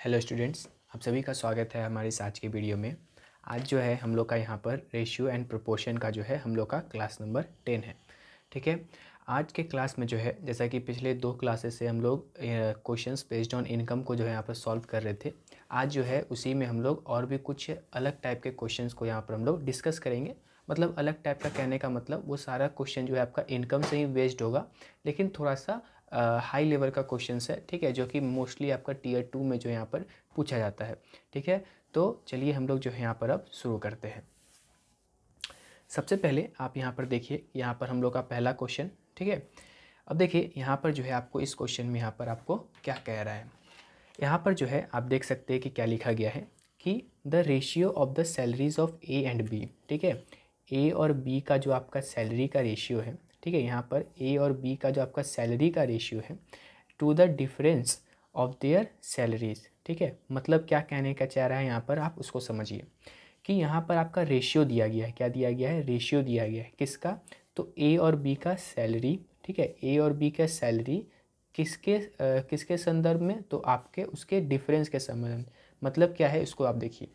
Hello students, आप सभी का स्वागत है हमारे इस आज के वीडियो में। आज जो है हम लोग का यहाँ पर रेशियो एंड प्रोपोर्शन का जो है हम लोग का क्लास नंबर 10 है। ठीक है, आज के क्लास में जो है जैसा कि पिछले 2 क्लासेस से हम लोग क्वेश्चंस बेस्ड ऑन इनकम को जो है यहाँ पर सॉल्व कर रहे थे। आज जो है उसी में हम लोग और भी कुछ अलग टाइप के क्वेश्चंस को यहाँ पर हम लोग डिस्कस करेंगे। मतलब अलग टाइप का कहने का मतलब वो सारा क्वेश्चन जो है आपका इनकम से ही बेस्ड होगा, लेकिन थोड़ा सा हाई लेवल का क्वेश्चंस है। ठीक है, जो कि मोस्टली आपका टीयर 2 में जो यहाँ पर पूछा जाता है। ठीक है, तो चलिए हम लोग जो है यहाँ पर अब शुरू करते हैं। सबसे पहले आप यहाँ पर देखिए, यहाँ पर हम लोग का पहला क्वेश्चन। ठीक है, अब देखिए यहाँ पर जो है आपको इस क्वेश्चन में यहाँ पर आपको क्या कह रहा है। यहाँ पर जो है आप देख सकते हैं कि क्या लिखा गया है कि the ratio of the salaries of A and B. ठीक है, ए और बी का जो आपका सैलरी का रेशियो है, ठीक है, यहाँ पर ए और बी का जो आपका सैलरी का रेशियो है to the difference of their salaries. ठीक है, मतलब क्या कहने का चाह रहा है यहाँ पर, आप उसको समझिए कि यहाँ पर आपका रेशियो दिया गया है। क्या दिया गया है? रेशियो दिया गया है। किसका? तो ए और बी का सैलरी। ठीक है, ए और बी का सैलरी किसके संदर्भ में? तो आपके उसके डिफरेंस के संबंध में। मतलब क्या है, इसको आप देखिए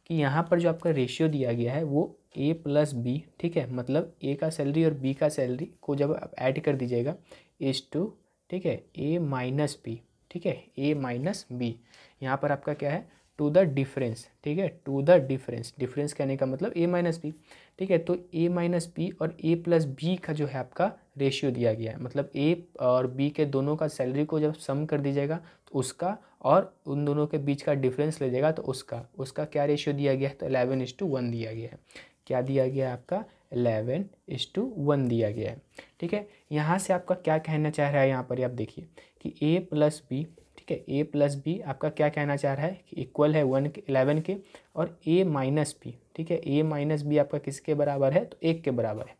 कि यहाँ पर जो आपका रेशियो दिया गया है वो ए प्लस बी। ठीक है, मतलब ए का सैलरी और बी का सैलरी को जब आप ऐड कर दीजिएगा इज टू, ठीक है, ए माइनस बी। ठीक है, ए माइनस बी, यहाँ पर आपका क्या है? To the difference. ठीक है, टू द डिफरेंस, डिफरेंस कहने का मतलब ए माइनस बी। ठीक है, तो ए माइनस बी और ए प्लस बी का जो है आपका रेशियो दिया गया है। मतलब ए और बी के दोनों का सैलरी को जब सम कर दीजिएगा तो उसका, और उन दोनों के बीच का डिफरेंस लीजिएगा तो उसका क्या रेशियो दिया गया है? तो 11:1 दिया गया है। क्या दिया गया है आपका? 11:1 दिया गया है। ठीक है, यहाँ से आपका क्या कहना चाह रहा है, यहाँ पर आप देखिए कि ए प्लस बी, ठीक है, ए प्लस बी आपका क्या कहना चाह रहा है कि इक्वल है 11 के, और ए माइनस बी, ठीक है, ए माइनस बी आपका किसके बराबर है? तो 1 के बराबर है।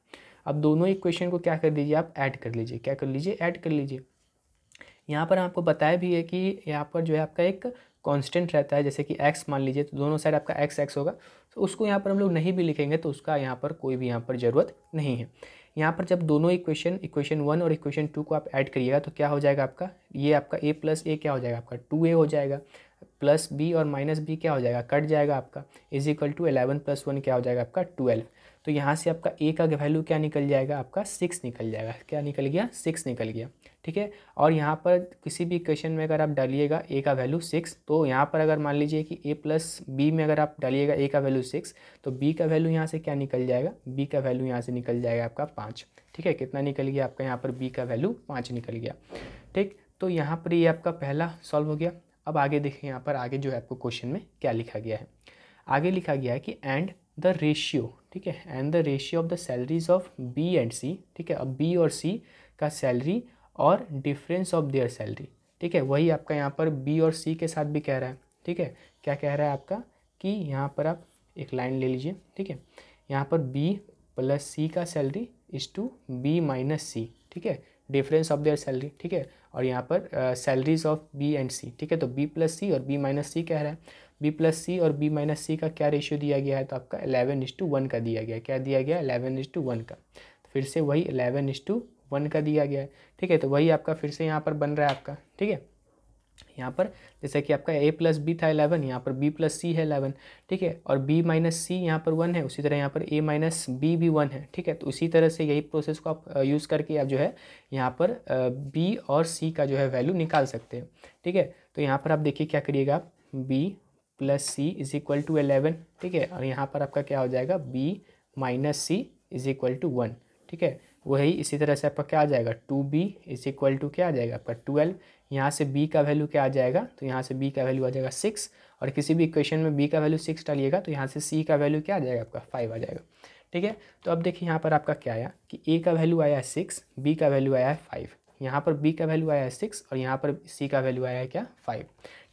अब दोनों इक्वेशन को क्या कर दीजिए, आप ऐड कर लीजिए। क्या कर लीजिए? ऐड कर लीजिए। यहाँ पर आपको बताया भी है कि यहाँ पर जो है आपका एक कांस्टेंट रहता है, जैसे कि x मान लीजिए, तो दोनों साइड आपका x होगा, तो उसको यहाँ पर हम लोग नहीं भी लिखेंगे तो उसका यहाँ पर कोई भी यहाँ पर ज़रूरत नहीं है। यहाँ पर जब दोनों इक्वेशन 1 और इक्वेशन 2 को आप ऐड करिएगा तो क्या हो जाएगा आपका? ये आपका a प्लस ए क्या हो जाएगा? आपका 2a हो जाएगा, प्लस बी और माइनस बी क्या हो जाएगा? कट जाएगा आपका, इज इक्वल टू 11 + 1 क्या हो जाएगा आपका? 12। तो यहाँ से आपका a का वैल्यू क्या निकल जाएगा? आपका 6 निकल जाएगा। क्या निकल गया? 6 निकल गया। ठीक है, और यहाँ पर किसी भी इक्वेशन में अगर आप डालिएगा a का वैल्यू 6, तो यहाँ पर अगर मान लीजिए कि a प्लस बी में अगर आप डालिएगा a का वैल्यू 6, तो b का वैल्यू यहाँ से क्या निकल जाएगा? b का वैल्यू यहाँ से निकल जाएगा आपका 5। ठीक है, कितना निकल गया आपका? यहाँ पर b का वैल्यू 5 निकल गया। ठीक, तो यहाँ पर ये आपका पहला सॉल्व हो गया। अब आगे देखिए, यहाँ पर आगे जो है आपको क्वेश्चन में क्या लिखा गया है। आगे लिखा गया है कि एंड द रेशियो, ठीक है, and the ratio of the salaries of B and C. ठीक है, अब बी और सी का सैलरी और डिफरेंस ऑफ देयर सैलरी। ठीक है, वही आपका यहाँ पर बी और सी के साथ भी कह रहा है। ठीक है, क्या कह रहा है आपका कि यहाँ पर आप एक लाइन ले लीजिए। ठीक है, यहाँ पर बी प्लस सी का salary is to B minus C. ठीक है, डिफरेंस ऑफ देयर सैलरी। ठीक है, और यहाँ पर salaries of B and C. ठीक है, तो बी प्लस सी और बी माइनस सी कह रहा है। बी प्लस सी और बी माइनस सी का क्या रेशियो दिया गया है? तो आपका 11:1 का दिया गया है। क्या दिया गया? 11:1 का। तो फिर से वही 11:1 का दिया गया है। ठीक है, तो वही आपका फिर से यहाँ पर बन रहा है आपका। ठीक है, यहाँ पर जैसे कि आपका a प्लस बी था 11, यहाँ पर b प्लस सी है 11। ठीक है, और b माइनस सी यहाँ पर 1 है, उसी तरह यहाँ पर a माइनस बी भी 1 है। ठीक है, तो उसी तरह से यही प्रोसेस को आप यूज़ करके आप जो है यहाँ पर b और c का जो है वैल्यू निकाल सकते हैं। ठीक है, तो यहाँ पर आप देखिए क्या करिएगा आप, b plus C is equal to 11। ठीक है, और यहाँ पर आपका क्या हो जाएगा? b minus C is equal to 1। ठीक है, वही इसी तरह से आपका क्या आ जाएगा? 2b इज इक्वल टू क्या आ जाएगा आपका? 12। यहाँ से b का वैल्यू क्या आ जाएगा? तो यहाँ से b का वैल्यू आ जाएगा 6, और किसी भी इक्वेशन में b का वैल्यू 6 डालिएगा तो यहाँ से c का वैल्यू क्या आ जाएगा आपका? 5 आ जाएगा। ठीक है, तो अब देखिए यहाँ पर आपका क्या आया कि a का वैल्यू आया है 6, b का वैल्यू आया है 5, यहाँ पर b का वैल्यू आया है 6 और यहाँ पर c का वैल्यू आया है क्या? 5।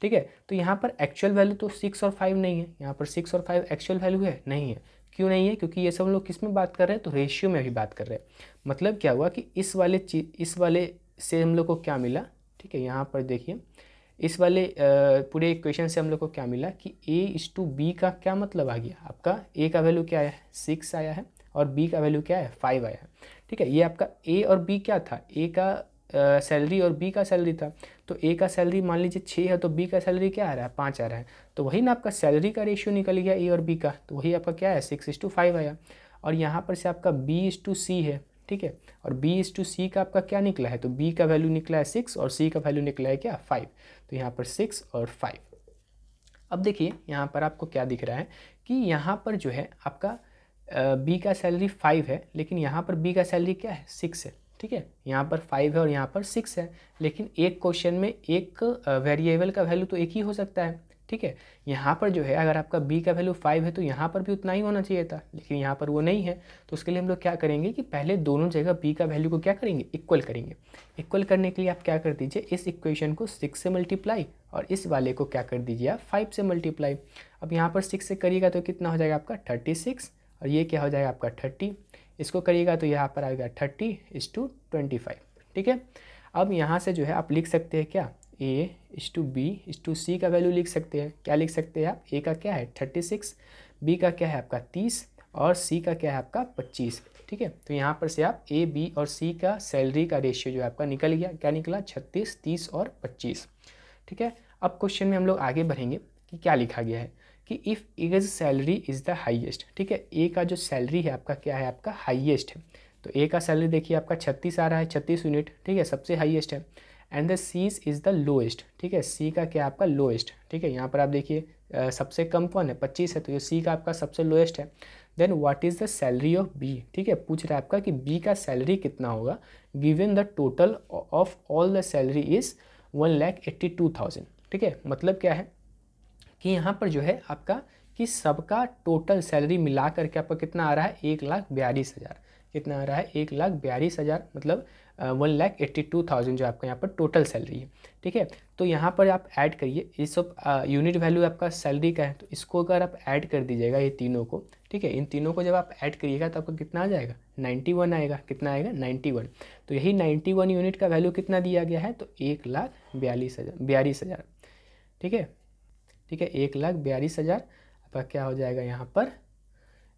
ठीक है, तो यहाँ पर एक्चुअल वैल्यू तो 6 और 5 नहीं है, यहाँ पर 6 और 5 एक्चुअल वैल्यू है नहीं है। क्यों नहीं है? क्योंकि ये सब हम लोग किस में बात कर रहे हैं? तो रेशियो में भी बात कर रहे हैं। मतलब क्या हुआ कि इस वाले से हम लोग को क्या मिला? ठीक है, यहाँ पर देखिए इस वाले पूरे इक्वेशन से हम लोग को क्या मिला कि a/b का क्या मतलब आ गया आपका? a का वैल्यू क्या आया है? 6 आया है, और b का वैल्यू क्या है? 5 आया है। ठीक है, ये आपका a और b क्या था? a का सैलरी और बी का सैलरी था। तो ए का सैलरी मान लीजिए 6 है, तो बी का सैलरी क्या आ रहा है, 5 आ रहा है। तो वही ना आपका सैलरी का रेशियो निकल गया ए और बी का, तो वही आपका क्या है 6:5 आया। और यहाँ पर से आपका B/C है, ठीक है, और B/C का आपका क्या निकला है, तो B का वैल्यू निकला है 6 और C का वैल्यू निकला है क्या 5। तो यहाँ पर 6 और 5। अब देखिए यहाँ पर आपको क्या दिख रहा है कि यहाँ पर जो है आपका बी का सैलरी 5 है, लेकिन यहाँ पर बी का सैलरी क्या है 6 है, ठीक है। यहाँ पर 5 है और यहाँ पर 6 है, लेकिन एक क्वेश्चन में एक वेरिएबल का वैल्यू तो एक ही हो सकता है, ठीक है। यहाँ पर जो है अगर आपका बी का वैल्यू 5 है तो यहाँ पर भी उतना ही होना चाहिए था, लेकिन यहाँ पर वो नहीं है। तो उसके लिए हम लोग क्या करेंगे कि पहले दोनों जगह बी का वैल्यू को क्या करेंगे, इक्वल करेंगे। इक्वल करने के लिए आप क्या कर दीजिए, इस इक्वेशन को 6 से मल्टीप्लाई और इस वाले को क्या कर दीजिए आप 5 से मल्टीप्लाई। अब यहाँ पर 6 से करिएगा तो कितना हो जाएगा आपका 36, और ये क्या हो जाएगा आपका 30। इसको करिएगा तो यहाँ पर आएगा 30:25, ठीक है। अब यहाँ से जो है आप लिख सकते हैं क्या, A/B/C का वैल्यू लिख सकते हैं। क्या लिख सकते हैं आप, ए का क्या है 36, बी का क्या है आपका 30 और सी का क्या है आपका 25, ठीक है। तो यहाँ पर से आप ए, बी और सी का सैलरी का रेशियो जो है आपका निकल गया, क्या निकला 36, 30 और 25, ठीक है। अब क्वेश्चन में हम लोग आगे बढ़ेंगे कि क्या लिखा गया है कि if A's salary is the highest, ठीक है। ए का जो सैलरी है आपका क्या है, आपका हाईएस्ट है। तो ए का सैलरी देखिए आपका 36 आ रहा है, 36 यूनिट, ठीक है, सबसे हाईएस्ट है। And the C's is the lowest, ठीक है, सी का क्या आपका लोएस्ट, ठीक है। यहाँ पर आप देखिए सबसे कम कौन है 25 है, तो ये सी का आपका सबसे लोएस्ट है। Then what is the salary of B, ठीक है, पूछ रहा है आपका कि बी का सैलरी कितना होगा given the total of all the salary is 1,82,000, ठीक है। मतलब क्या है कि यहाँ पर जो है आपका कि सबका टोटल सैलरी मिला करके आपका कितना आ रहा है 1,42,000, कितना आ रहा है 1,42,000, मतलब 1,82,000 जो आपका यहाँ पर टोटल सैलरी है, ठीक है। तो यहाँ पर आप ऐड करिए, ये सब यूनिट वैल्यू आपका सैलरी का है, तो इसको अगर आप ऐड कर दीजिएगा ये तीनों को, ठीक है, इन तीनों को जब आप ऐड करिएगा तो आपको कितना आ जाएगा 91 आएगा, कितना आएगा 91। तो यही 91 यूनिट का वैल्यू कितना दिया गया है, तो 1,42,000, ठीक है, ठीक है, 1,42,000 आपका क्या हो जाएगा यहाँ पर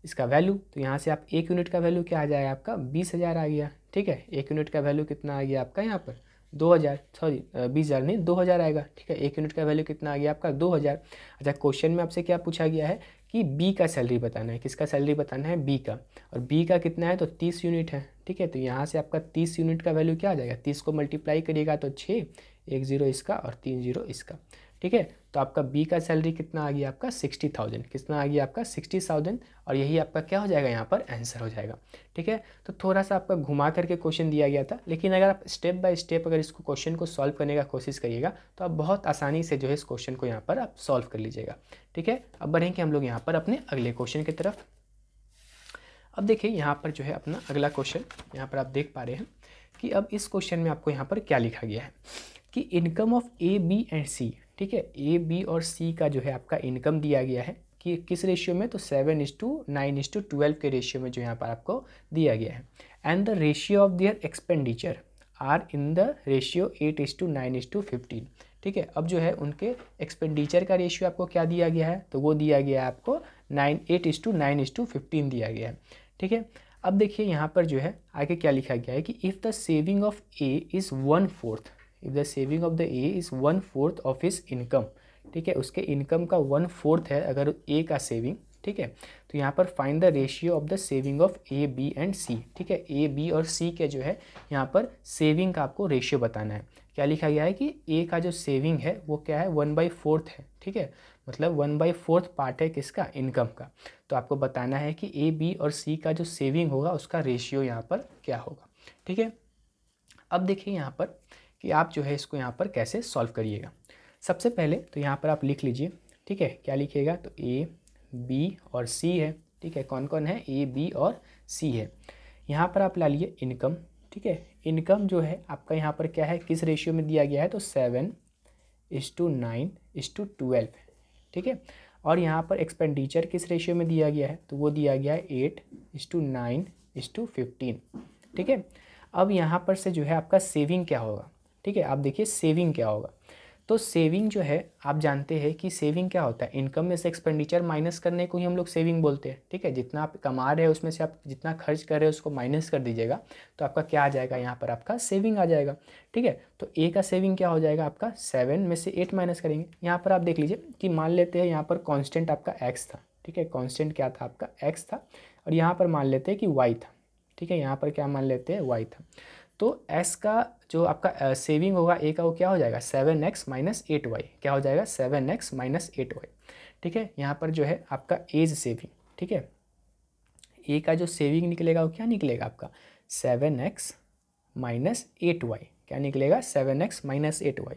इसका वैल्यू। तो यहाँ से आप एक यूनिट का वैल्यू क्या आ जाएगा आपका 20,000 आ गया, ठीक है। एक यूनिट का वैल्यू कितना आ गया आपका यहाँ पर 2,000, सॉरी 20,000 नहीं 2,000 आएगा, ठीक है। एक यूनिट का वैल्यू कितना आ गया आपका 2,000। अच्छा, क्वेश्चन में आपसे क्या पूछा गया है कि बी का सैलरी बताना है, किसका सैलरी बताना है, बी का, और बी का कितना है तो 30 यूनिट है, ठीक है। तो यहाँ से आपका 30 यूनिट का वैल्यू क्या आ जाएगा, 30 को मल्टीप्लाई करिएगा तो 6, 1 0 इसका और 3 0 इसका, ठीक है। तो आपका बी का सैलरी कितना आ गया आपका 60,000, कितना आ गया आपका 60,000, और यही आपका क्या हो जाएगा यहाँ पर आंसर हो जाएगा, ठीक है। तो थोड़ा सा आपका घुमा करके क्वेश्चन दिया गया था, लेकिन अगर आप स्टेप बाय स्टेप अगर इसको क्वेश्चन को सॉल्व करने का कोशिश करिएगा तो आप बहुत आसानी से जो है इस क्वेश्चन को यहाँ पर आप सॉल्व कर लीजिएगा, ठीक है। अब बढ़ेंगे हम लोग यहाँ पर अपने अगले क्वेश्चन की तरफ। अब देखिए यहाँ पर जो है अपना अगला क्वेश्चन यहाँ पर आप देख पा रहे हैं कि अब इस क्वेश्चन में आपको यहाँ पर क्या लिखा गया है कि income of A, B and C, ठीक है, ए, बी और सी का जो है आपका इनकम दिया गया है कि किस रेशियो में, तो 7:9:12 के रेशियो में जो यहाँ पर आपको दिया गया है। And the ratio of their expenditure are in the ratio 8:9:15, ठीक है। अब जो है उनके एक्सपेंडिचर का रेशियो आपको क्या दिया गया है, तो वो दिया गया है आपको 8:9:15 दिया गया है, ठीक है। अब देखिए यहाँ पर जो है आगे क्या लिखा गया है कि if the saving of A is 1/4, if the saving of the A is 1/4 of his income, ठीक है, उसके इनकम का 1/4 है अगर ए का सेविंग, ठीक है। तो यहाँ पर find the ratio of the saving of A, B and C, ठीक है, ए, बी और सी के जो है यहाँ पर सेविंग का आपको रेशियो बताना है। क्या लिखा गया है कि ए का जो सेविंग है वो क्या है 1/4 है, ठीक है, मतलब 1/4 पार्ट है किसका, इनकम का। तो आपको बताना है कि ए, बी और सी का जो सेविंग होगा उसका रेशियो यहाँ पर क्या होगा, ठीक है। अब देखिए यहाँ पर कि आप जो है इसको यहाँ पर कैसे सॉल्व करिएगा। सबसे पहले तो यहाँ पर आप लिख लीजिए, ठीक है, क्या लिखिएगा, तो ए, बी और सी है, ठीक है, कौन कौन है, ए, बी और सी है। यहाँ पर आप ला लिए इनकम, ठीक है, इनकम जो है आपका यहाँ पर क्या है, किस रेशियो में दिया गया है, तो 7:9:12, ठीक है। और यहाँ पर एक्सपेंडिचर किस रेशियो में दिया गया है, तो वो दिया गया है 8:9:15, ठीक है। अब यहाँ पर से जो है आपका सेविंग क्या होगा, ठीक है, आप देखिए सेविंग क्या होगा, तो सेविंग जो है आप जानते हैं कि सेविंग क्या होता है, इनकम में से एक्सपेंडिचर माइनस करने को ही हम लोग सेविंग बोलते हैं। ठीक है, जितना आप कमा रहे हैं उसमें से आप जितना खर्च कर रहे हैं उसको माइनस कर दीजिएगा तो आपका क्या आ जाएगा, यहाँ पर आपका सेविंग आ जाएगा। ठीक है, तो ए का सेविंग क्या हो जाएगा आपका, 7 में से 8 माइनस करेंगे। यहाँ पर आप देख लीजिए कि मान लेते हैं यहाँ पर कॉन्स्टेंट आपका एक्स था। ठीक है, कॉन्स्टेंट क्या था आपका, एक्स था, और यहाँ पर मान लेते हैं कि वाई था। ठीक है, यहाँ पर क्या मान लेते हैं, वाई था। तो एस का जो आपका सेविंग होगा ए का, वो क्या हो जाएगा, 7x माइनस 8y। क्या हो जाएगा, 7x माइनस 8y। ठीक है, यहाँ पर जो है आपका एज सेविंग। ठीक है, ए का जो सेविंग निकलेगा वो क्या निकलेगा आपका, 7x माइनस 8y। क्या निकलेगा, 7x माइनस 8y।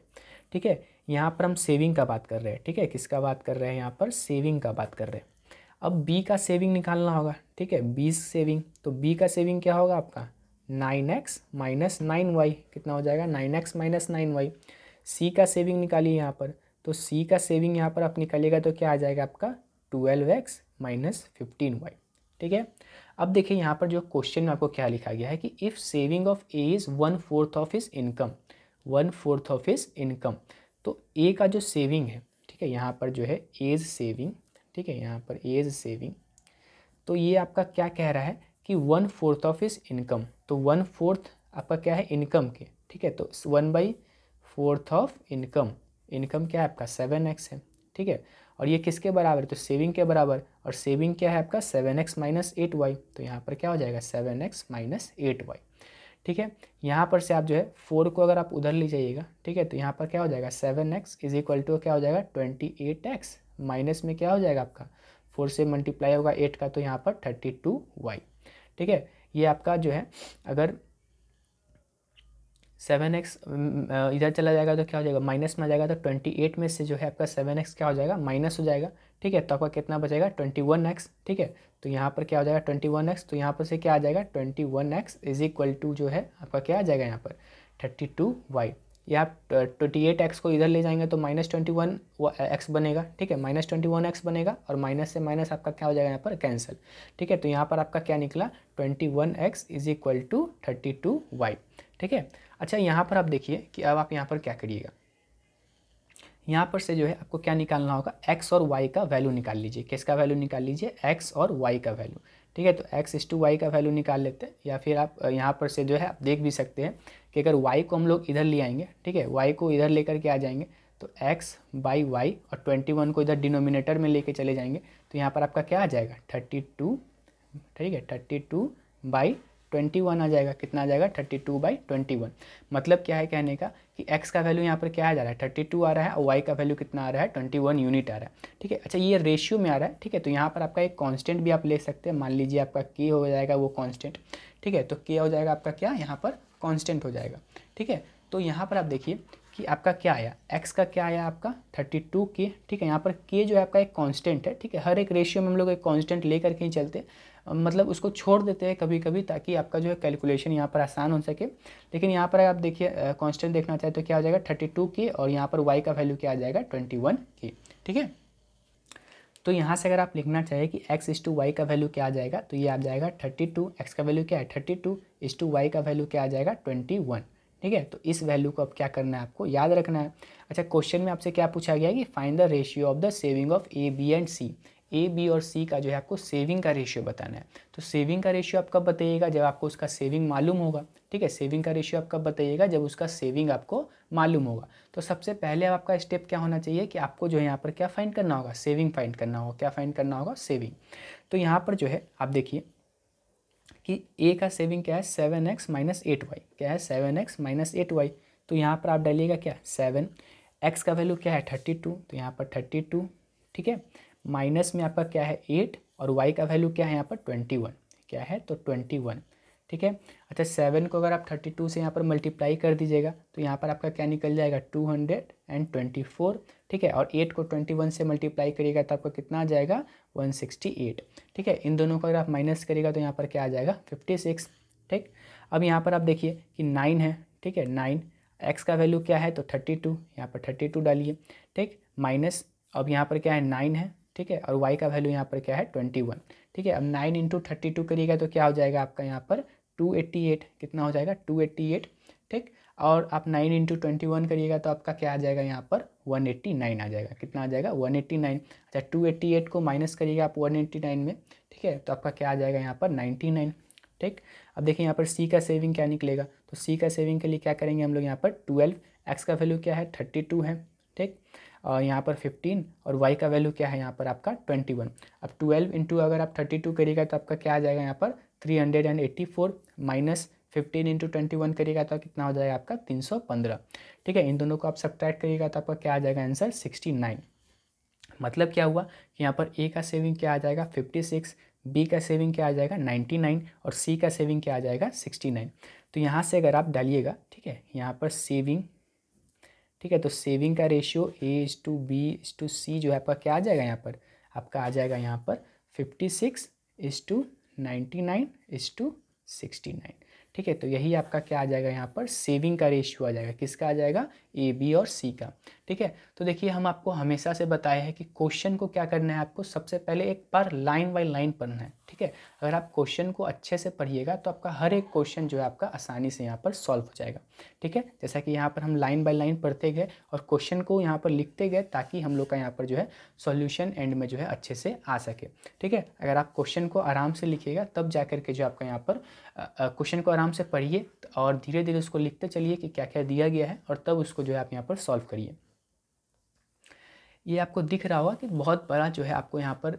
ठीक है, यहाँ पर हम सेविंग का बात कर रहे हैं। ठीक है, किसका बात कर रहे हैं, यहाँ पर सेविंग का बात कर रहे हैं। अब बी का सेविंग निकालना होगा। ठीक है, बी सेविंग, तो बी का सेविंग क्या होगा आपका, 9x माइनस 9y। कितना हो जाएगा, 9x माइनस 9y। सी का सेविंग निकालिए यहाँ पर, तो सी का सेविंग यहाँ पर आप निकालिएगा तो क्या आ जाएगा आपका, 12x माइनस 15y। ठीक है, अब देखिए यहाँ पर जो क्वेश्चन में आपको क्या लिखा गया है कि if saving of A is 1/4 of his income, 1/4 of his income. तो ए का जो सेविंग है, ठीक है, यहाँ पर जो है एज सेविंग। ठीक है, यहाँ पर एज सेविंग, तो ये आपका क्या कह रहा है कि 1/4 ऑफ हिज इनकम। तो 1/4 आपका क्या है, इनकम के। ठीक है, तो 1/4 ऑफ इनकम, इनकम क्या है आपका, 7x है। ठीक है, और ये किसके बराबर है, तो सेविंग के बराबर, और सेविंग क्या है आपका, 7x माइनस 8y। तो यहाँ पर क्या हो जाएगा, 7x माइनस 8y। ठीक है, यहाँ पर से आप जो है 4 को अगर आप उधर ले जाइएगा, ठीक है, तो यहाँ पर क्या हो जाएगा, 7x इज इक्वल टू क्या हो जाएगा, 28x, माइनस में क्या हो जाएगा आपका, 4 से मल्टीप्लाई होगा 8 का, तो यहाँ पर 32y। ठीक है, ये आपका जो है अगर 7x इधर चला जाएगा तो क्या हो जाएगा, माइनस में आ जाएगा, तो 28 में से जो है आपका 7x क्या हो जाएगा, माइनस हो जाएगा। ठीक है, तो आपका कितना बचेगा, 21x। ठीक है, तो यहाँ पर क्या हो जाएगा, 21x, तो यहाँ पर से क्या आ जाएगा, 21x इज इक्वल टू जो है आपका क्या आ जाएगा, यहाँ पर 32y। या आप 28x को इधर ले जाएंगे तो -21x बनेगा। ठीक है, -21x बनेगा, और माइनस से माइनस आपका क्या हो जाएगा, यहाँ पर कैंसिल। ठीक है, तो यहाँ पर आपका क्या निकला, 21x is equal to 32y। ठीक है, अच्छा यहाँ पर आप देखिए कि अब आप यहाँ पर क्या करिएगा, यहाँ पर से जो है आपको क्या निकालना होगा, x और y का वैल्यू निकाल लीजिए। किसका वैल्यू निकाल लीजिए, x और y का वैल्यू। ठीक है, तो x/y का वैल्यू निकाल लेते हैं, या फिर आप यहाँ पर से जो है आप देख भी सकते हैं कि अगर y को हम लोग इधर ले आएंगे, ठीक है, y को इधर लेकर के आ जाएंगे, तो x/y, और 21 को इधर डिनोमिनेटर में लेके चले जाएंगे, तो यहाँ पर आपका क्या आ जाएगा, 32। ठीक है, 32/21 आ जाएगा। कितना आ जाएगा, 32/21। मतलब क्या है कहने का कि x का वैल्यू यहाँ पर क्या आ जा रहा है, 32 आ रहा है, और y का वैल्यू कितना आ रहा है, 21 यूनिट आ रहा है। ठीक है, अच्छा ये रेशियो में आ रहा है। ठीक है, तो यहाँ पर आपका एक कांस्टेंट भी आप ले सकते हैं, मान लीजिए आपका k हो जाएगा वो कांस्टेंट। ठीक है, तो k हो जाएगा आपका क्या, यहाँ पर कांस्टेंट हो जाएगा। ठीक है, तो यहाँ पर आप देखिए कि आपका क्या आया, x का क्या आया आपका 32k। ठीक है, यहाँ पर k जो है आपका एक कांस्टेंट है। ठीक है, हर एक रेशियो में हम लोग एक कांस्टेंट लेकर के ही चलते हैं, मतलब उसको छोड़ देते हैं कभी कभी, ताकि आपका जो है कैलकुलेशन यहाँ पर आसान हो सके। लेकिन यहाँ पर आप देखिए कांस्टेंट देखना चाहे तो क्या हो जाएगा, 32k, और यहाँ पर y का वैल्यू क्या आ जाएगा, 21k। ठीक है, तो यहाँ से अगर आप लिखना चाहें कि x/y का वैल्यू क्या आ जाएगा, तो ये आ जाएगा 32, x का वैल्यू क्या है 32/y का वैल्यू क्या आ जाएगा 21। ठीक है, तो इस वैल्यू को अब क्या करना है, आपको याद रखना है। अच्छा, क्वेश्चन में आपसे क्या पूछा गया है कि find the ratio of the saving of A, B and C. A, B और सी का जो है आपको सेविंग का रेशियो बताना है। तो सेविंग का रेशियो आप कब बताइएगा, जब आपको उसका सेविंग मालूम होगा। ठीक है, सेविंग का रेशियो आप कब बताइएगा, जब उसका सेविंग आपको मालूम होगा। तो सबसे पहले आपका स्टेप क्या होना चाहिए कि आपको जो है यहाँ पर क्या फाइंड करना होगा, सेविंग फाइंड करना होगा। क्या फाइंड करना होगा, सेविंग। तो यहाँ पर जो है आप देखिए कि ए का सेविंग क्या है, 7x माइनस 8y। क्या है, 7x माइनस 8y। तो यहाँ पर आप डालिएगा क्या, 7, x का वैल्यू क्या है 32, तो यहाँ पर 32। ठीक है, माइनस में आपका क्या है 8, और y का वैल्यू क्या है यहाँ पर 21। क्या है, तो 21। ठीक है, अच्छा 7 को अगर आप 32 से यहाँ पर मल्टीप्लाई कर दीजिएगा, तो यहाँ पर आपका क्या निकल जाएगा 224। ठीक है, और 8 को 21 से मल्टीप्लाई करिएगा तो आपका कितना आ जाएगा 168। ठीक है, इन दोनों को अगर आप माइनस करिएगा तो यहाँ पर क्या आ जाएगा 56। ठीक, अब यहाँ पर आप देखिए कि 9 है। ठीक है, 9, x का वैल्यू क्या है, तो 32, यहाँ पर 32 डालिए। ठीक, माइनस अब यहाँ पर क्या है 9 है। ठीक है, और y का वैल्यू यहाँ पर क्या है 21। ठीक है, अब 9 × 32 करिएगा तो क्या हो जाएगा आपका यहाँ पर 288। कितना हो जाएगा 288। ठीक, और आप 9 इंटू 21 करिएगा तो आपका क्या आ जाएगा यहाँ पर 189 आ जाएगा। कितना आ जाएगा 189। अच्छा 288 को माइनस करिएगा आप 189 में, ठीक है, तो आपका क्या आ जाएगा यहाँ पर 99। ठीक, अब देखिए यहाँ पर सी का सेविंग क्या निकलेगा, तो सी का सेविंग के लिए क्या करेंगे हम लोग यहाँ पर 12, एक्स का वैल्यू क्या है 32 है, ठीक, और यहाँ पर 15 और y का वैल्यू क्या है यहाँ पर आपका 21। अब 12 इंटू अगर आप 32 करिएगा तो आपका क्या आ जाएगा यहाँ पर 384 माइनस 15 इंटू 21 करिएगा तो कितना हो जाएगा आपका 315। ठीक है, इन दोनों को आप सब्ट्रैक्ट करिएगा तो आपका क्या आ जाएगा आंसर 69। मतलब क्या हुआ कि यहाँ पर ए का सेविंग क्या आ जाएगा 56, बी का सेविंग क्या आ जाएगा 99 और सी का सेविंग क्या आ जाएगा 69। तो यहाँ से अगर आप डालिएगा, ठीक है, यहाँ पर सेविंग, ठीक है, तो सेविंग का रेशियो A/B/C जो है आपका क्या आ जाएगा यहाँ पर, आपका आ जाएगा यहाँ पर 56:99:69। ठीक है, तो यही आपका क्या आ जाएगा यहाँ पर सेविंग का रेशियो आ जाएगा। किसका आ जाएगा, ए बी और सी का। ठीक है, तो देखिए हम आपको हमेशा से बताए हैं कि क्वेश्चन को क्या करना है, आपको सबसे पहले एक बार लाइन बाय लाइन पढ़ना है। ठीक है, अगर आप क्वेश्चन को अच्छे से पढ़िएगा तो आपका हर एक क्वेश्चन जो है आपका आसानी से यहाँ पर सॉल्व हो जाएगा। ठीक है, जैसा कि यहाँ पर हम लाइन बाय लाइन पढ़ते गए और क्वेश्चन को यहाँ पर लिखते गए ताकि हम लोग का यहाँ पर जो है सॉल्यूशन एंड में जो है अच्छे से आ सके। ठीक है, अगर आप क्वेश्चन को आराम से लिखिएगा तब जा कर के जो आपका यहाँ पर क्वेश्चन को आराम से पढ़िए और धीरे धीरे उसको लिखते चलिए कि क्या क्या दिया गया है और तब उसको जो है आप यहाँ पर सॉल्व करिए। ये आपको दिख रहा होगा कि बहुत बड़ा जो है आपको यहाँ पर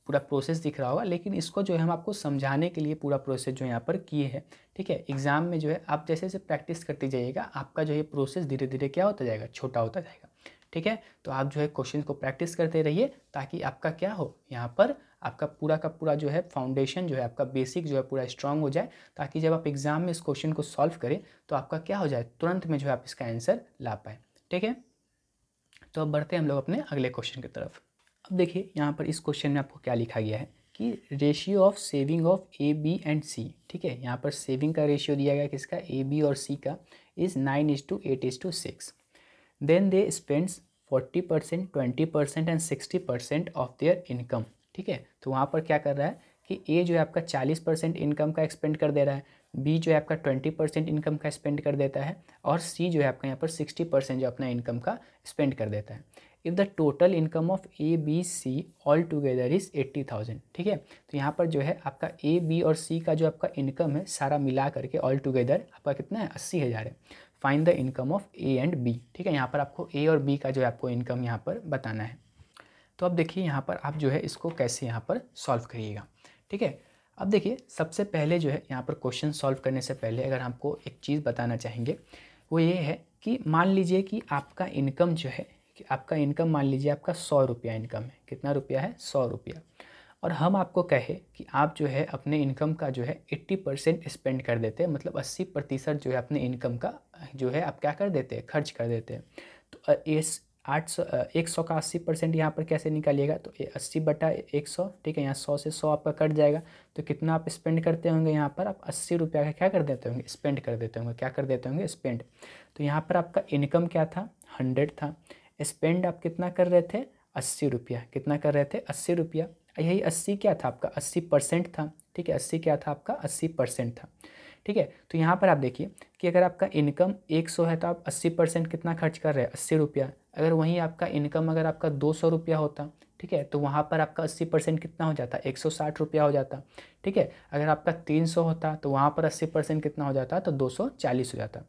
पूरा प्रोसेस दिख रहा होगा, लेकिन इसको जो है हम आपको समझाने के लिए पूरा प्रोसेस जो यहाँ पर किए हैं। ठीक है, एग्जाम में जो है आप जैसे जैसे प्रैक्टिस करते जाइएगा आपका जो है प्रोसेस धीरे धीरे क्या होता जाएगा, छोटा होता जाएगा। ठीक है, तो आप जो है क्वेश्चन को प्रैक्टिस करते रहिए ताकि आपका क्या हो, यहाँ पर आपका पूरा का पूरा जो है फाउंडेशन जो है आपका बेसिक जो है पूरा स्ट्रांग हो जाए, ताकि जब आप एग्जाम में इस क्वेश्चन को सॉल्व करें तो आपका क्या हो जाए, तुरंत में जो है आप इसका आंसर ला पाए। ठीक है, तो अब बढ़ते हैं हम लोग अपने अगले क्वेश्चन की तरफ। अब देखिए यहाँ पर इस क्वेश्चन में आपको क्या लिखा गया है कि ratio of saving of A B and C. ठीक है, यहाँ पर सेविंग का रेशियो दिया गया किसका, ए बी और सी का, is 9:8:6। Then they spends 40%, 20% and 60% of their income. ठीक है, तो वहाँ पर क्या कर रहा है कि ए जो है आपका 40% इनकम का एक्सपेंड कर दे रहा है, बी जो है आपका 20% इनकम का स्पेंड कर देता है और सी जो है आपका यहाँ पर 60% जो अपना इनकम का स्पेंड कर देता है। If the total income of A B C all together is 80,000। ठीक है, तो यहाँ पर जो है आपका ए बी और सी का जो आपका इनकम है सारा मिला करके ऑल टुगेदर आपका कितना है 80,000 है। Find the income of A and B. ठीक है, यहाँ पर आपको ए और बी का जो है आपको इनकम यहाँ पर बताना है। तो अब देखिए यहाँ पर आप जो है इसको कैसे यहाँ पर सॉल्व करिएगा। ठीक है, अब देखिए सबसे पहले जो है यहाँ पर क्वेश्चन सॉल्व करने से पहले अगर हमको एक चीज़ बताना चाहेंगे वो ये है कि मान लीजिए कि आपका इनकम जो है कि आपका इनकम मान लीजिए आपका 100 रुपया इनकम है। कितना रुपया है, 100 रुपया। और हम आपको कहे कि आप जो है अपने इनकम का जो है 80% स्पेंड कर देते हैं, मतलब 80% जो है अपने इनकम का जो है आप क्या कर देते हैं, खर्च कर देते हैं। तो इस 100 का 80% यहाँ पर कैसे निकालिएगा, तो 80/100। ठीक है, यहाँ 100 से 100 आपका कट जाएगा तो कितना आप स्पेंड करते होंगे, यहाँ पर आप 80 रुपया का क्या कर देते होंगे, स्पेंड कर देते होंगे। क्या कर देते होंगे, स्पेंड। तो यहाँ पर आपका इनकम क्या था, 100 था, स्पेंड आप कितना कर रहे थे, 80 रुपया। कितना कर रहे थे, 80 रुपया। यही 80 क्या था आपका, 80% था। ठीक है, 80 क्या था आपका, 80% था। ठीक है, तो यहाँ पर आप देखिए कि अगर आपका इनकम 100 है तो आप 80% कितना खर्च कर रहे हैं, 80 रुपया। अगर वहीं आपका इनकम अगर आपका 200 रुपया होता, ठीक है, तो वहाँ पर आपका 80% कितना हो जाता, 160 रुपया हो जाता। ठीक है, अगर आपका 300 होता तो वहाँ पर 80% कितना हो जाता, तो 240 हो जाता।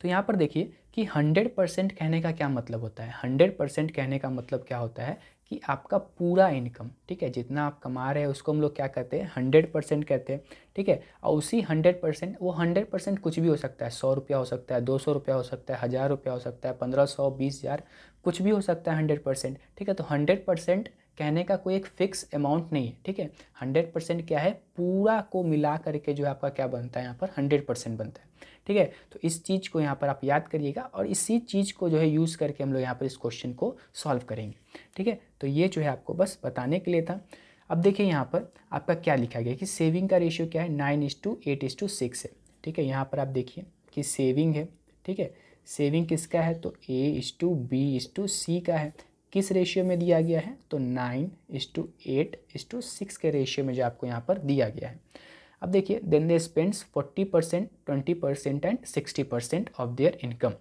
तो यहाँ पर देखिए कि 100% कहने का क्या मतलब होता है। 100% कहने का मतलब क्या होता है कि आपका पूरा इनकम, ठीक है, जितना आप कमा रहे हैं उसको हम लोग क्या कहते हैं, 100% कहते हैं। ठीक है, और उसी 100%, वो 100% कुछ भी हो सकता है, 100 रुपया हो सकता है, 200 रुपया हो सकता है, 1000 रुपया हो सकता है, 1500, 20,000, कुछ भी हो सकता है 100%। ठीक है, तो 100% कहने का कोई एक फिक्स अमाउंट नहीं है। ठीक है, 100% क्या है, पूरा को मिला करके जो है आपका क्या बनता है, यहाँ पर 100% बनता है। ठीक है, तो इस चीज़ को यहाँ पर आप याद करिएगा और इसी चीज़ को जो है यूज़ करके हम लोग यहाँ पर इस क्वेश्चन को सॉल्व करेंगे। ठीक है, तो ये जो है आपको बस बताने के लिए था। अब देखिए यहाँ पर आपका क्या लिखा गया कि सेविंग का रेशियो क्या है, 9:8:6 है। ठीक है, यहाँ पर आप देखिए कि सेविंग है। ठीक है, सेविंग किसका है, तो A/B/C का है। किस रेशियो में दिया गया है, तो 9:8:6 के रेशियो में जो आपको यहाँ पर दिया गया है। अब देखिए then they spends 40%, 20% and 60% of their income.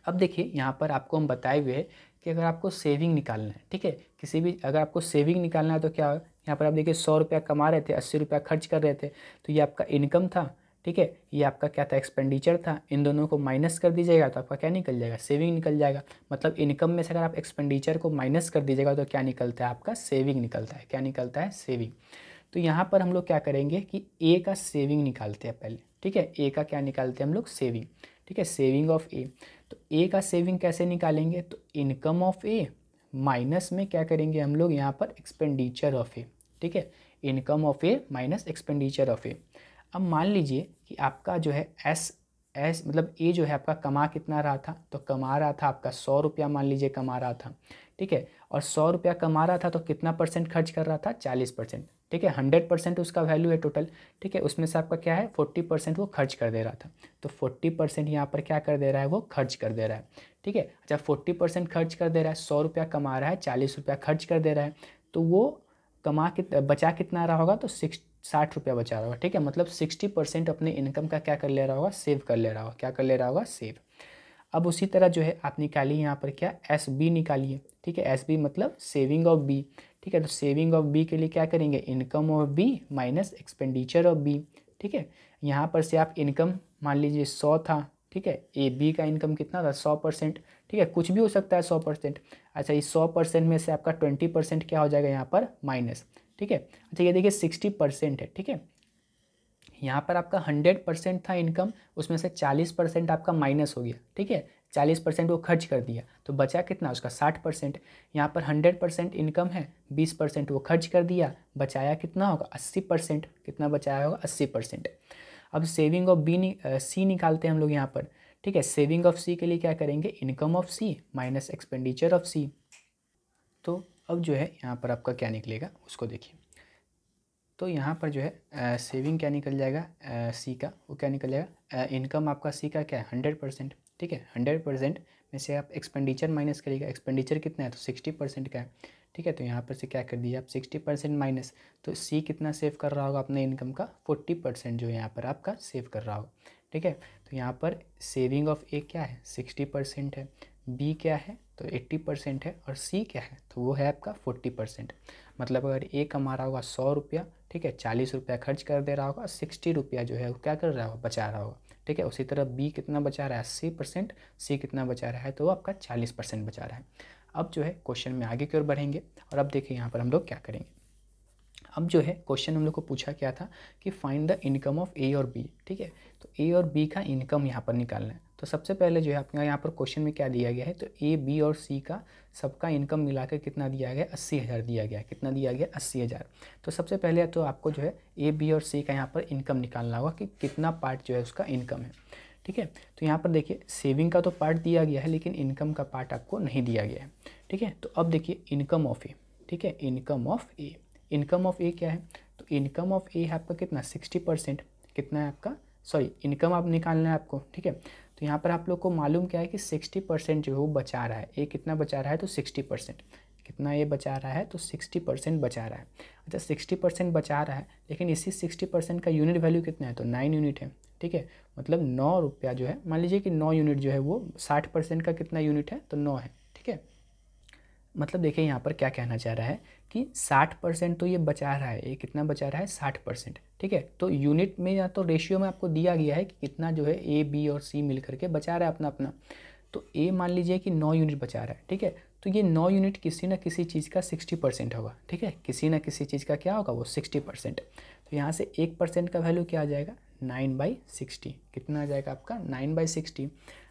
अब देखिए यहाँ पर आपको हम बताए हुए हैं कि अगर आपको सेविंग निकालना है, ठीक है, किसी भी अगर आपको सेविंग निकालना है तो क्या यहाँ पर आप देखिए 100 रुपया कमा रहे थे, 80 रुपया खर्च कर रहे थे, तो ये आपका इनकम था, ठीक है, ये आपका क्या था, एक्सपेंडिचर था। इन दोनों को माइनस कर दीजिएगा तो आपका क्या निकल जाएगा, सेविंग निकल जाएगा। मतलब इनकम में से अगर आप एक्सपेंडिचर को माइनस कर दीजिएगा तो क्या निकलता है, आपका सेविंग निकलता है। क्या निकलता है, सेविंग। तो यहाँ पर हम लोग क्या करेंगे कि ए का सेविंग निकालते हैं पहले, ठीक है, ए का क्या निकालते हैं हम लोग, सेविंग, ठीक है, सेविंग ऑफ ए। तो ए का सेविंग कैसे निकालेंगे, तो इनकम ऑफ ए माइनस में क्या करेंगे हम लोग यहाँ पर एक्सपेंडिचर ऑफ ए, ठीक है, income of A minus expenditure of A. अब मान लीजिए कि आपका जो है एस मतलब ए जो है आपका कमा कितना रहा था, तो कमा रहा था आपका 100 रुपया मान लीजिए कमा रहा था, ठीक है, और 100 रुपया कमा रहा था तो कितना परसेंट खर्च कर रहा था, 40%, ठीक है, 100% उसका वैल्यू है टोटल, ठीक है, उसमें से आपका क्या है 40% वो खर्च कर दे रहा था, तो 40% यहाँ पर क्या कर दे रहा है, वो खर्च कर दे रहा है, ठीक है। अच्छा 40% खर्च कर दे रहा है, 100 रुपया कमा रहा है, 40 रुपया खर्च कर दे रहा है, तो वो बचा कितना रहा होगा, तो 60 रुपया बचा रहा होगा, ठीक है, मतलब 60% अपने इनकम का क्या कर ले रहा होगा, सेव कर ले रहा होगा। क्या कर ले रहा होगा, सेव। अब उसी तरह जो है आप निकालिए यहाँ पर क्या, एस बी निकालिए, ठीक है, एस बी मतलब सेविंग ऑफ बी, ठीक है, तो सेविंग ऑफ बी के लिए क्या करेंगे, income of B minus expenditure of B, ठीक है। यहाँ पर से आप इनकम मान लीजिए 100 था, ठीक है, ए बी का इनकम कितना था, 100%, ठीक है, कुछ भी हो सकता है 100%। अच्छा इस 100% में से आपका 20% क्या हो जाएगा यहाँ पर, माइनस, ठीक है। अच्छा ये देखिए 60% है, ठीक है, यहाँ पर आपका 100% था इनकम, उसमें से 40% आपका माइनस हो गया, ठीक है, 40% वो खर्च कर दिया, तो बचा कितना उसका 60%। यहाँ पर 100% इनकम है, 20% वो खर्च कर दिया, बचाया कितना होगा 80%, कितना बचाया होगा 80%। अब सेविंग ऑफ सी निकालते हैं हम लोग यहाँ पर, ठीक है, सेविंग ऑफ सी के लिए क्या करेंगे, income of C minus expenditure of C. तो अब जो है यहाँ पर आपका क्या निकलेगा उसको देखिए, तो यहाँ पर जो है सेविंग क्या निकल जाएगा, सी का वो क्या निकल जाएगा, इनकम आपका सी का क्या है 100%, ठीक है, 100% में से आप एक्सपेंडिचर माइनस करिएगा, एक्सपेंडिचर कितना है तो 60% का है, ठीक है, तो यहाँ पर से क्या कर दिया आप 60% माइनस, तो सी कितना सेव कर रहा होगा अपने इनकम का 40% जो यहाँ पर आपका सेव कर रहा होगा, ठीक है। तो यहाँ पर सेविंग ऑफ ए क्या है 60% है, बी क्या है तो 80% है, और सी क्या है तो वो है आपका 40%। मतलब अगर ए कमा रहा होगा 100 रुपया, ठीक है, 40 रुपया खर्च कर दे रहा होगा, 60 रुपया जो है वो क्या कर रहा होगा, बचा रहा होगा, ठीक है। उसी तरह बी कितना बचा रहा है 80%, सी कितना बचा रहा है तो वो आपका 40% बचा रहा है। अब जो है क्वेश्चन में आगे की ओर बढ़ेंगे, और अब देखिए यहाँ पर हम लोग क्या करेंगे। अब जो है क्वेश्चन हम लोग को पूछा क्या था कि फाइंड द इनकम ऑफ ए और बी, ठीक है, तो ए और बी का इनकम यहाँ पर निकालना है। तो सबसे पहले जो है आपके यहाँ पर क्वेश्चन में क्या दिया गया है, तो ए बी और सी का सबका इनकम मिलाकर कितना दिया गया, 80,000 दिया गया। कितना दिया गया, 80,000। तो सबसे पहले तो आपको जो है ए बी और सी का यहाँ पर इनकम निकालना होगा कि कितना पार्ट जो है उसका इनकम है, ठीक है। तो यहाँ पर देखिए सेविंग का तो पार्ट दिया गया है, लेकिन इनकम का पार्ट आपको नहीं दिया गया है, ठीक है। तो अब देखिए इनकम ऑफ ए, ठीक है, income of A, income of A क्या है, तो इनकम ऑफ ए है आपका कितना 60%, कितना है आपका, सॉरी इनकम आप निकालना है आपको, ठीक है। तो यहाँ पर आप लोग को मालूम क्या है कि 60% जो है वो बचा रहा है, ए कितना बचा रहा है तो 60%, कितना ये बचा रहा है तो 60% बचा रहा है। अच्छा 60% बचा रहा है, लेकिन इसी 60% का यूनिट वैल्यू कितना है तो 9 यूनिट है, ठीक है, मतलब 9 रुपया जो है, मान लीजिए कि 9 यूनिट जो है वो 60% का कितना यूनिट है तो 9 है, ठीक है। मतलब देखिए यहाँ पर क्या कहना चाह रहा है कि 60% तो ये बचा रहा है, ये कितना बचा रहा है 60%, ठीक है। तो यूनिट में या तो रेशियो में आपको दिया गया है कि कितना जो है ए बी और सी मिल करके बचा रहा है अपना अपना। तो ए मान लीजिए कि 9 यूनिट बचा रहा है, ठीक है, तो ये 9 यूनिट किसी न किसी चीज़ का 60% होगा, ठीक है, किसी न किसी चीज़ का क्या होगा वो 60%। तो यहाँ से 1% का वैल्यू क्या आ जाएगा 9/60, कितना आ जाएगा आपका 9/60।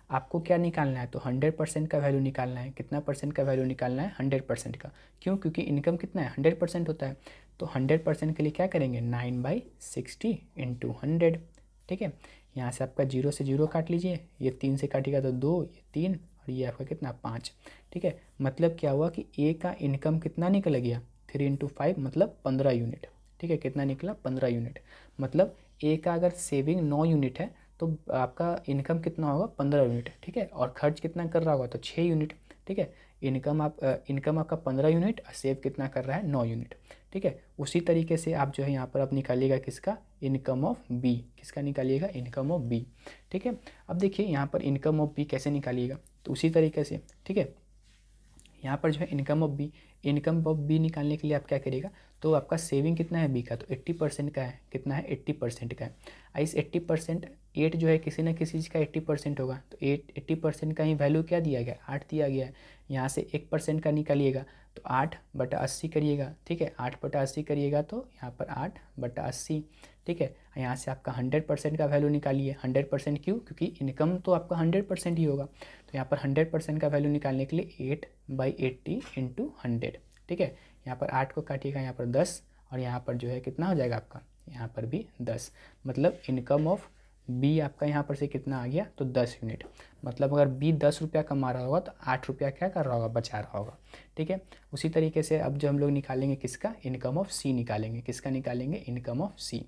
आपको क्या निकालना है तो 100% का वैल्यू निकालना है। कितना परसेंट का वैल्यू निकालना है 100% का, क्यों, क्योंकि इनकम कितना है 100% होता है। तो 100% के लिए क्या करेंगे 9/60 × 100, ठीक है। यहाँ से आपका 0 से 0 काट लीजिए, ये 3 से काटेगा तो 2, ये 3 और ये आपका कितना 5, ठीक है। मतलब क्या हुआ कि ए का इनकम कितना निकल गया 3 × 5 मतलब 15 यूनिट, ठीक है, कितना निकला 15 यूनिट। मतलब ए का अगर सेविंग 9 यूनिट है तो आपका इनकम कितना होगा 15 यूनिट, ठीक है, और खर्च कितना कर रहा होगा तो 6 यूनिट, ठीक है। इनकम आपका 15 यूनिट और सेव कितना कर रहा है 9 यूनिट, ठीक है। ठीक है। उसी तरीके से आप जो है यहाँ पर आप निकालिएगा किसका, इनकम ऑफ बी, किसका निकालिएगा, इनकम ऑफ बी, ठीक है। अब देखिए यहाँ पर इनकम ऑफ बी कैसे निकालिएगा, तो उसी तरीके से, ठीक है। यहाँ पर जो है इनकम ऑफ बी निकालने के लिए आप क्या करिएगा, तो आपका सेविंग कितना है बी का, तो 80% का है, कितना है 80% का है। इस 80%, 8 जो है किसी न किसी चीज़ का 80% होगा, तो 80% का ही वैल्यू क्या दिया गया, 8 दिया गया है। यहाँ से 1% का निकालिएगा तो 8/80 करिएगा, ठीक है। 8/80 करिएगा तो यहाँ पर 8/80, ठीक है। यहाँ से आपका 100% का वैल्यू निकालिए। 100% क्यों, क्योंकि इनकम तो आपका 100% ही होगा, तो यहाँ पर 100% का वैल्यू निकालने के लिए 8/80 × 100, ठीक है। यहाँ पर 8 को काटिएगा, यहाँ पर 10, और यहाँ पर जो है कितना हो जाएगा आपका, यहाँ पर भी 10। मतलब इनकम ऑफ बी आपका यहाँ पर से कितना आ गया, तो 10 यूनिट। मतलब अगर बी 10 रुपया कमा रहा होगा तो 8 रुपया क्या कर रहा होगा, बचा रहा होगा, ठीक है। उसी तरीके से अब जो हम लोग निकालेंगे किसका, इनकम ऑफ सी निकालेंगे, किसका निकालेंगे, इनकम ऑफ सी,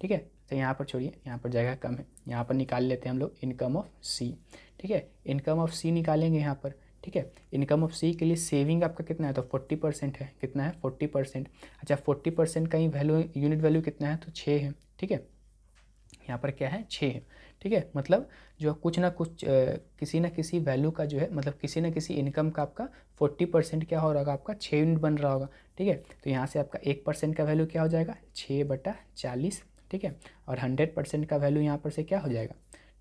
ठीक है। तो यहाँ पर छोड़िए, यहाँ पर जगह कम है, यहाँ पर निकाल लेते हैं हम लोग इनकम ऑफ सी, ठीक है। इनकम ऑफ सी निकालेंगे यहाँ पर, ठीक है। इनकम ऑफ सी के लिए सेविंग आपका कितना है, तो 40% है, कितना है 40%। अच्छा 40% का ही वैल्यू, यूनिट वैल्यू कितना है, तो 6 है, ठीक है। यहाँ पर क्या है, 6 है, ठीक है। मतलब जो कुछ ना कुछ किसी न किसी वैल्यू का जो है, मतलब किसी न किसी इनकम का आपका 40% क्या हो रहा होगा, आपका 6 यूनिट बन रहा होगा, ठीक है। तो यहाँ से आपका 1% का वैल्यू क्या हो जाएगा, 6/40, ठीक है। और 100% का वैल्यू यहाँ पर से क्या हो जाएगा,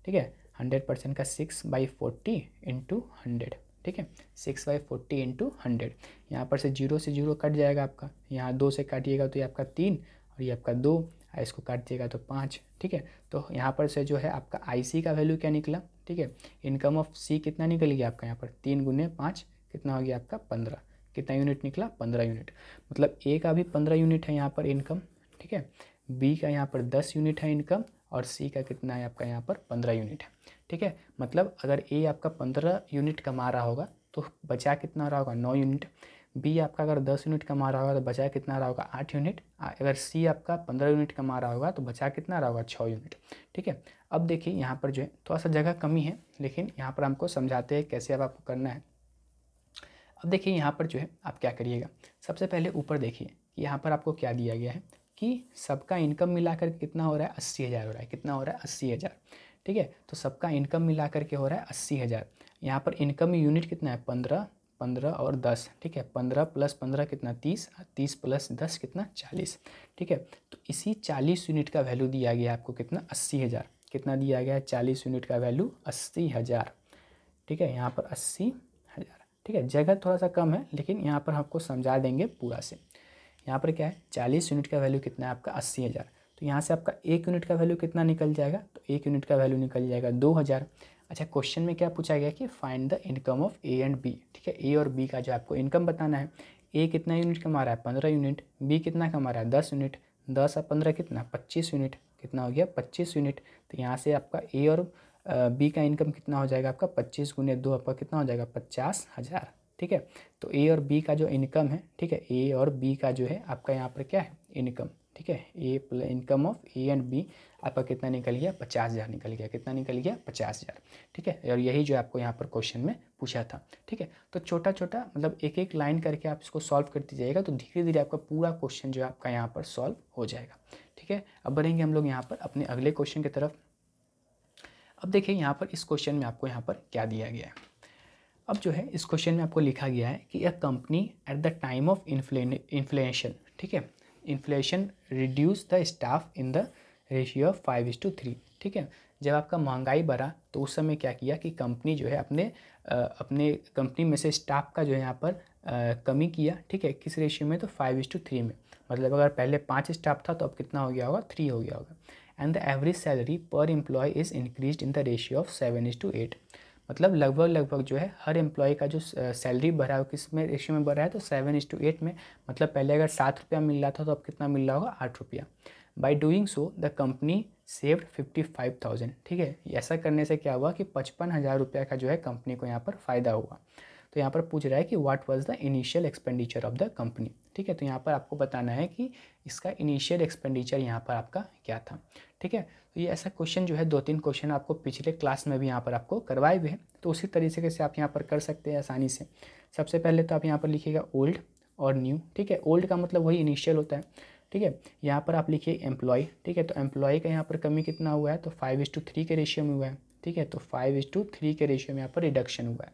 ठीक है। 100% का 6/40 × 100, ठीक है। 6/40 × 100। यहाँ पर से 0 से 0 कट जाएगा आपका, यहाँ 2 से काटिएगा तो ये आपका 3, और ये आपका 2, इसको काटिएगा तो 5, ठीक है। तो यहाँ पर से जो है आपका IC का वैल्यू क्या निकला, ठीक है। इनकम ऑफ सी कितना निकल गया आपका, यहाँ पर 3 × 5 कितना हो गया आपका 15, कितना यूनिट निकला, 15 यूनिट। मतलब ए का भी 15 यूनिट है यहाँ पर इनकम, ठीक है। बी का यहाँ पर 10 यूनिट है इनकम, और सी का कितना है आपका यहाँ पर 15 यूनिट है, ठीक है। मतलब अगर ए आपका 15 यूनिट कमा रहा होगा तो बचा कितना रहा होगा, 9 यूनिट। बी आपका अगर 10 यूनिट कमा रहा होगा तो बचा कितना रहा होगा, 8 यूनिट। अगर सी आपका 15 यूनिट कमा रहा होगा तो बचा कितना रहा होगा, 6 यूनिट, ठीक है। अब देखिए यहाँ पर जो है थोड़ा सा जगह कमी है, लेकिन यहाँ पर हमको समझाते हैं कैसे अब आपको करना है। अब देखिए यहाँ पर जो है आप क्या करिएगा, सबसे पहले ऊपर देखिए कि यहाँ पर आपको क्या दिया गया है कि सबका इनकम मिलाकर कितना हो रहा है, 80,000 हो रहा है, कितना हो रहा है 80,000, ठीक है। तो सबका इनकम मिलाकर के हो रहा है 80,000। यहाँ पर इनकम यूनिट कितना है, 15 और 10, ठीक है। 15 + 15 कितना 30, 30 + 10 कितना 40, ठीक है। तो इसी 40 यूनिट का वैल्यू दिया गया आपको कितना, 80,000। कितना दिया गया है, 40 यूनिट का वैल्यू 80,000, ठीक है। यहाँ पर 80,000, ठीक है। जगह थोड़ा सा कम है, लेकिन यहाँ पर आपको समझा देंगे पूरा से। यहाँ पर क्या है, 40 यूनिट का वैल्यू कितना है आपका 80,000। तो यहाँ से आपका 1 यूनिट का वैल्यू कितना निकल जाएगा, तो 1 यूनिट का वैल्यू निकल जाएगा 2,000। अच्छा क्वेश्चन में क्या पूछा गया कि find the income of A and B, ठीक है। ए और बी का जो आपको इनकम बताना है। ए कितना यूनिट कमा रहा है, 15 यूनिट। बी कितना कमा रहा है, 10 यूनिट। 10 और 15 कितना, 25 यूनिट, कितना हो गया 25 यूनिट। तो यहाँ से आपका ए और बी का इनकम कितना हो जाएगा आपका, 25 × 2 आपका कितना हो जाएगा 50,000, ठीक है। तो ए और बी का जो इनकम है, ठीक है, ए और बी का जो है आपका यहाँ पर क्या है, इनकम, ठीक है। A plus income of A and B आपका कितना निकल गया, 50,000 निकल गया, कितना निकल गया 50,000, ठीक है। और यही जो आपको यहाँ पर क्वेश्चन में पूछा था, ठीक है। तो छोटा छोटा मतलब एक एक लाइन करके आप इसको सॉल्व करते जाइएगा, तो धीरे धीरे आपका पूरा क्वेश्चन जो है आपका यहाँ पर सॉल्व हो जाएगा, ठीक है। अब बढ़ेंगे हम लोग यहाँ पर अपने अगले क्वेश्चन की तरफ। अब देखिए यहाँ पर इस क्वेश्चन में आपको यहाँ पर क्या दिया गया है। अब जो है इस क्वेश्चन में आपको लिखा गया है कि a company at the time of inflation, ठीक है, inflation reduce the staff in the ratio of 5:3, ठीक है। जब आपका महंगाई बढ़ा तो उस समय क्या किया कि कंपनी जो है अपने कंपनी में से स्टाफ का जो है यहाँ पर कमी किया, ठीक है। किस रेशियो में, तो 5:3 में। मतलब अगर पहले 5 स्टाफ था तो अब कितना हो गया होगा, 3 हो गया होगा। And the average salary per employee is increased in the ratio of 7:8। मतलब लगभग जो है हर एम्प्लॉय का जो सैलरी बढ़ा है किस में रेशियो में बढ़ा है, तो 7:8 में। मतलब पहले अगर 7 रुपया मिल रहा था तो अब कितना मिल रहा होगा, 8 रुपया। By doing so the company saved 55,000, ठीक है। ऐसा करने से क्या हुआ कि 55,000 रुपये का जो है कंपनी को यहाँ पर फ़ायदा हुआ। तो यहाँ पर पूछ रहा है कि what was the initial expenditure of the company, ठीक है। तो यहाँ पर आपको बताना है कि इसका इनिशियल एक्सपेंडिचर यहाँ पर आपका क्या था, ठीक है। तो ये ऐसा क्वेश्चन जो है 2-3 क्वेश्चन आपको पिछले क्लास में भी यहाँ पर आपको करवाए हुए हैं, तो उसी तरीके से आप यहाँ पर कर सकते हैं आसानी से। सबसे पहले तो आप यहाँ पर लिखिएगा ओल्ड, और न्यू, ठीक है। ओल्ड का मतलब वही इनिशियल होता है, ठीक है। यहाँ पर आप लिखिए एम्प्लॉय, ठीक है। तो एम्प्लॉय का यहाँ पर कमी कितना हुआ है, तो 5:3 के रेशियो में हुआ है, ठीक है। तो 5:3 के रेशियो में यहाँ पर रिडक्शन हुआ है।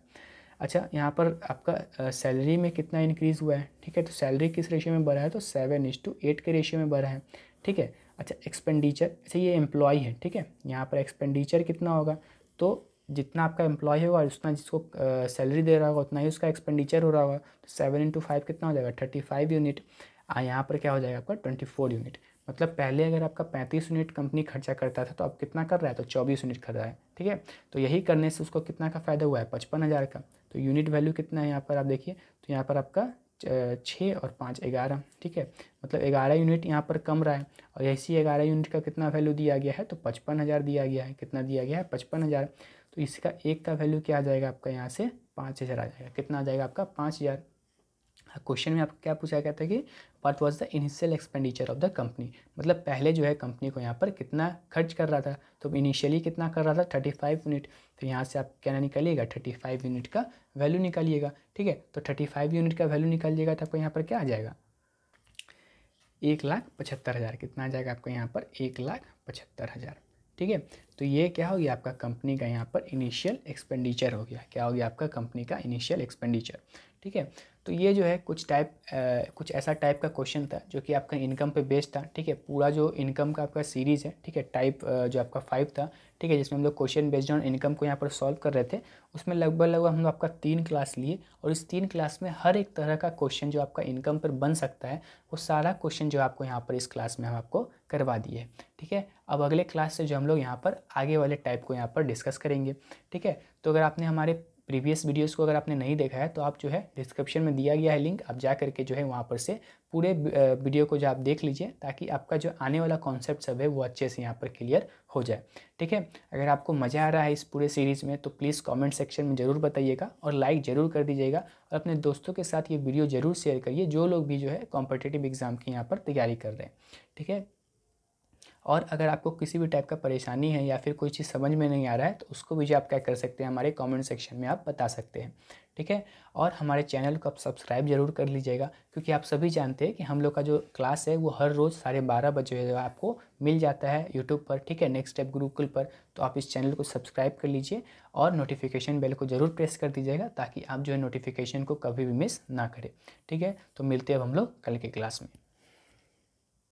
अच्छा, यहाँ पर आपका सैलरी में कितना इंक्रीज़ हुआ है, ठीक है। तो सैलरी किस रेशियो में बढ़ा है, तो 7:8 के रेशियो में बढ़ा है, ठीक है। अच्छा, एक्सपेंडिचर, अच्छा ये एम्प्लॉय है, ठीक है। यहाँ पर एक्सपेंडिचर कितना होगा, तो जितना आपका एम्प्लॉय होगा उतना जिसको सैलरी दे रहा होगा उतना ही उसका एक्सपेंडिचर हो रहा होगा। तो 7 × 5 कितना हो जाएगा, 35 यूनिट। यहाँ पर क्या हो जाएगा आपका 24 यूनिट। मतलब पहले अगर आपका 35 यूनिट कंपनी खर्चा करता था तो अब कितना कर रहा है, तो 24 यूनिट कर रहा है, ठीक है। तो यही करने से उसको कितना का फ़ायदा हुआ है, 55,000 का। तो यूनिट वैल्यू कितना है यहाँ पर आप देखिए, तो यहाँ पर आपका 6 और 5 11, ठीक है। मतलब 11 यूनिट यहाँ पर कम रहा है, और ऐसी 11 यूनिट का कितना वैल्यू दिया गया है, तो 55,000 दिया गया है। कितना दिया गया है, 55,000। तो इसका एक का वैल्यू क्या आ जाएगा आपका, यहाँ से 5,000 आ जाएगा। कितना आ जाएगा आपका, 5,000। क्वेश्चन में आपको क्या पूछा गया था कि what was the initial expenditure of the company, मतलब पहले जो है कंपनी को यहाँ पर कितना खर्च कर रहा था। तो इनिशियली कितना कर रहा था, 35 यूनिट। तो यहाँ से आप क्या निकालिएगा, 35 यूनिट का वैल्यू निकालिएगा, ठीक है। तो 35 यूनिट का वैल्यू निकालिएगा तो आपको यहाँ पर क्या आ जाएगा, 1,75,000। कितना आ जाएगा आपको यहाँ पर, 1,75,000, ठीक है। तो ये क्या हो गया आपका कंपनी का यहाँ पर इनिशियल एक्सपेंडिचर हो गया। क्या हो गया आपका कंपनी का इनिशियल एक्सपेंडिचर, ठीक है। तो ये जो है कुछ ऐसा टाइप का क्वेश्चन था जो कि आपका इनकम पे बेस्ड था, ठीक है। पूरा जो इनकम का आपका सीरीज़ है, ठीक है, टाइप जो आपका 5 था, ठीक है, जिसमें हम लोग क्वेश्चन बेस्ड ऑन इनकम को यहाँ पर सॉल्व कर रहे थे। उसमें लगभग हम लोग आपका 3 क्लास लिए, और इस 3 क्लास में हर एक तरह का क्वेश्चन जो आपका इनकम पर बन सकता है वो सारा क्वेश्चन जो आपको यहाँ पर इस क्लास में हम आपको करवा दिए, ठीक है। अब अगले क्लास से जो हम लोग यहाँ पर आगे वाले टाइप को यहाँ पर डिस्कस करेंगे, ठीक है। तो अगर आपने हमारे प्रीवियस वीडियोस को अगर आपने नहीं देखा है तो आप जो है डिस्क्रिप्शन में दिया गया है लिंक, आप जा करके जो है वहाँ पर से पूरे वीडियो को जो आप देख लीजिए, ताकि आपका जो आने वाला कॉन्सेप्ट सब है वो अच्छे से यहाँ पर क्लियर हो जाए, ठीक है। अगर आपको मज़ा आ रहा है इस पूरे सीरीज़ में तो प्लीज़ कमेंट सेक्शन में ज़रूर बताइएगा, और लाइक ज़रूर कर दीजिएगा, और अपने दोस्तों के साथ ये वीडियो ज़रूर शेयर करिए जो लोग भी जो है कॉम्पिटिटिव एग्ज़ाम की यहाँ पर तैयारी कर रहे हैं, ठीक है। और अगर आपको किसी भी टाइप का परेशानी है या फिर कोई चीज़ समझ में नहीं आ रहा है तो उसको भी जो आप क्या कर सकते हैं, हमारे कमेंट सेक्शन में आप बता सकते हैं, ठीक है। और हमारे चैनल को आप सब्सक्राइब जरूर कर लीजिएगा, क्योंकि आप सभी जानते हैं कि हम लोग का जो क्लास है वो हर रोज़ 12:30 बजे आपको मिल जाता है यूट्यूब पर, ठीक है, नेक्स्ट स्टेप गुरुकुल पर। तो आप इस चैनल को सब्सक्राइब कर लीजिए और नोटिफिकेशन बेल को ज़रूर प्रेस कर दीजिएगा, ताकि आप जो है नोटिफिकेशन को कभी भी मिस ना करें, ठीक है। तो मिलते हैं अब हम लोग कल के क्लास में।